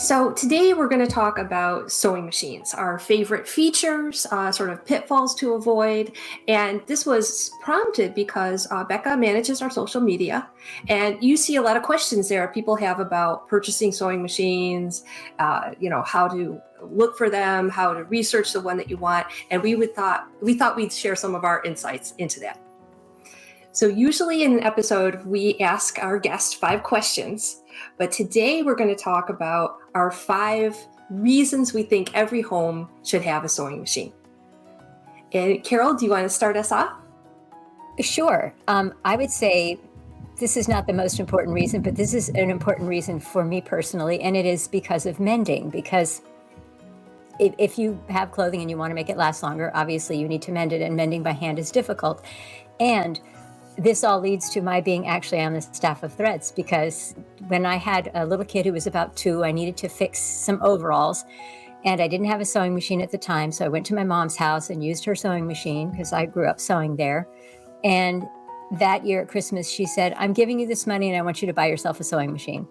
So today we're going to talk about sewing machines, our favorite features, sort of pitfalls to avoid. And this was prompted because Becca manages our social media, and you see a lot of questions there people have about purchasing sewing machines, how to look for them, how to research the one that you want. And we thought we'd share some of our insights into that. So usually in an episode, we ask our guest 5 questions, but today we're going to talk about our 5 reasons we think every home should have a sewing machine. And Carol, do you want to start us off? Sure. I would say this is not the most important reason, but this is an important reason for me personally, and it is because of mending. Because if you have clothing and you want to make it last longer, obviously you need to mend it, and mending by hand is difficult. And this all leads to my being actually on the staff of Threads, because when I had a little kid who was about 2, I needed to fix some overalls, and I didn't have a sewing machine at the time. So I went to my mom's house and used her sewing machine because I grew up sewing there. And that year at Christmas, she said, "I'm giving you this money and I want you to buy yourself a sewing machine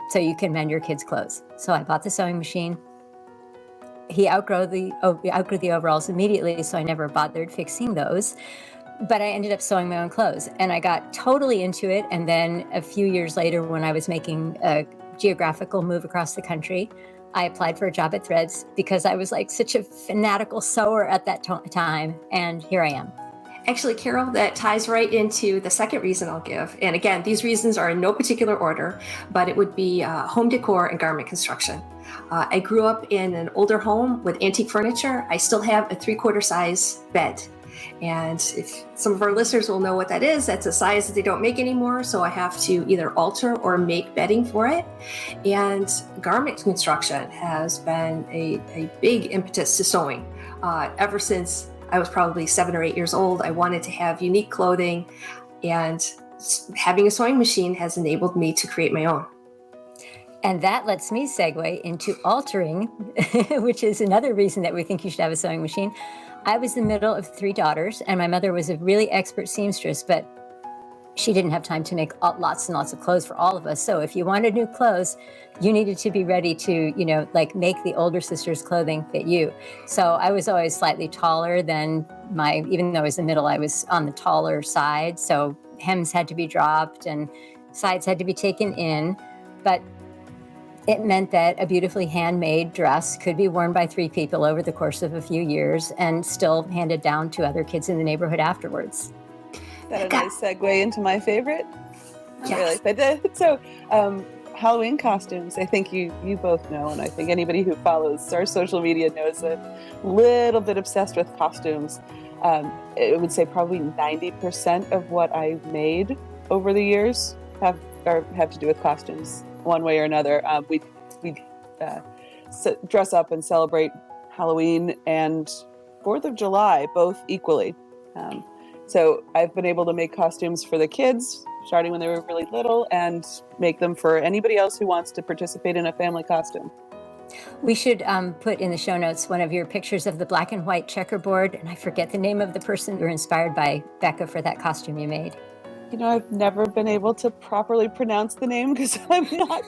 so you can mend your kids' clothes." So I bought the sewing machine. He outgrew the overalls immediately, so I never bothered fixing those. But I ended up sewing my own clothes, and I got totally into it. And then a few years later, when I was making a geographical move across the country, I applied for a job at Threads because I was like such a fanatical sewer at that time. And here I am. Actually, Carol, that ties right into the second reason I'll give. And again, these reasons are in no particular order, but it would be home decor and garment construction. I grew up in an older home with antique furniture. I still have a 3/4 size bed. And if some of our listeners will know what that is, that's a size that they don't make anymore. So I have to either alter or make bedding for it. And garment construction has been a big impetus to sewing. Ever since I was probably 7 or 8 years old, I wanted to have unique clothing, and having a sewing machine has enabled me to create my own. And that lets me segue into altering, which is another reason that we think you should have a sewing machine. I was the middle of 3 daughters, and my mother was a really expert seamstress, but she didn't have time to make lots and lots of clothes for all of us. So if you wanted new clothes, you needed to be ready to, make the older sister's clothing fit you. So I was always slightly taller than even though I was the middle, I was on the taller side. So hems had to be dropped and sides had to be taken in. But it meant that a beautifully handmade dress could be worn by 3 people over the course of a few years and still handed down to other kids in the neighborhood afterwards. That a nice segue into my favorite? Yes. Really. So Halloween costumes, I think you both know, and I think anybody who follows our social media knows a little bit obsessed with costumes. I would say probably 90% of what I've made over the years have to do with costumes, one way or another. We dress up and celebrate Halloween and 4th of July, both equally. So I've been able to make costumes for the kids, starting when they were really little, and make them for anybody else who wants to participate in a family costume. We should put in the show notes one of your pictures of the black and white checkerboard, and I forget the name of the person you were inspired by, Becca, for that costume you made. I've never been able to properly pronounce the name because I'm not.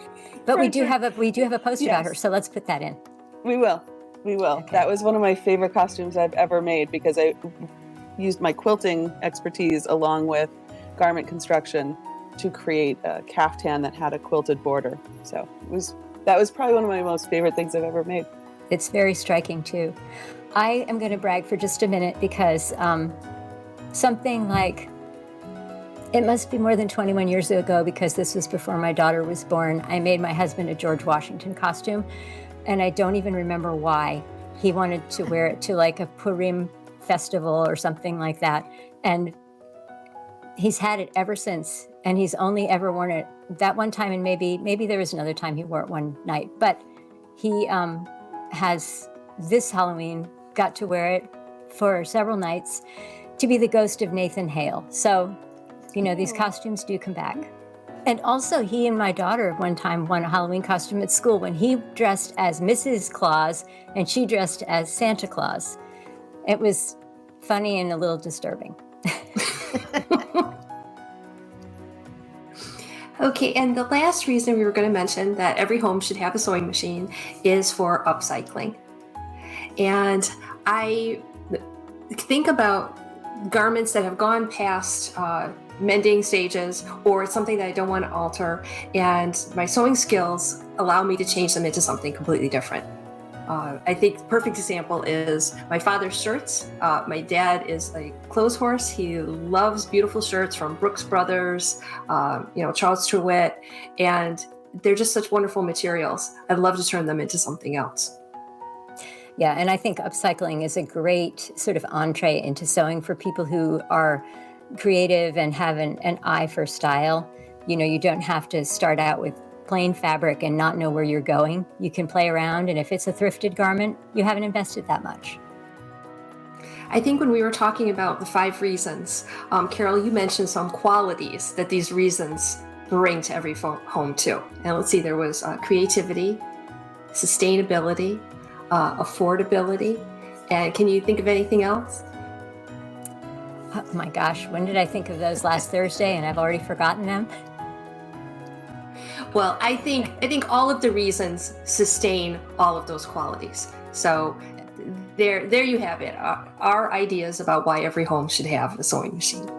But we do have a post about her, so let's put that in. We will. Okay. That was one of my favorite costumes I've ever made because I used my quilting expertise along with garment construction to create a caftan that had a quilted border. So that was probably one of my most favorite things I've ever made. It's very striking too. I am going to brag for just a minute because something like, it must be more than 21 years ago, because this was before my daughter was born, I made my husband a George Washington costume, and I don't even remember why. He wanted to wear it to like a Purim festival or something like that, and he's had it ever since, and he's only ever worn it that one time, and maybe there was another time he wore it one night, but he has this Halloween got to wear it for several nights to be the ghost of Nathan Hale. So these costumes do come back. And also, he and my daughter one time won a Halloween costume at school when he dressed as Mrs. Claus and she dressed as Santa Claus. It was funny and a little disturbing. Okay, and the last reason we were going to mention that every home should have a sewing machine is for upcycling. And I think about garments that have gone past mending stages, or it's something that I don't want to alter, and my sewing skills allow me to change them into something completely different. I think the perfect example is my father's shirts. My dad is a clothes horse. He loves beautiful shirts from Brooks Brothers, Charles Truitt, and they're just such wonderful materials. I'd love to turn them into something else. Yeah, and I think upcycling is a great sort of entree into sewing for people who are creative and have an eye for style. You don't have to start out with plain fabric and not know where you're going. You can play around, and if it's a thrifted garment, you haven't invested that much. I think when we were talking about the 5 reasons, Carol, you mentioned some qualities that these reasons bring to every home too. And let's see, there was creativity, sustainability, affordability, and can you think of anything else? Oh my gosh, when did I think of those last Thursday and I've already forgotten them? Well, I think all of the reasons sustain all of those qualities. So there you have it. Our ideas about why every home should have a sewing machine.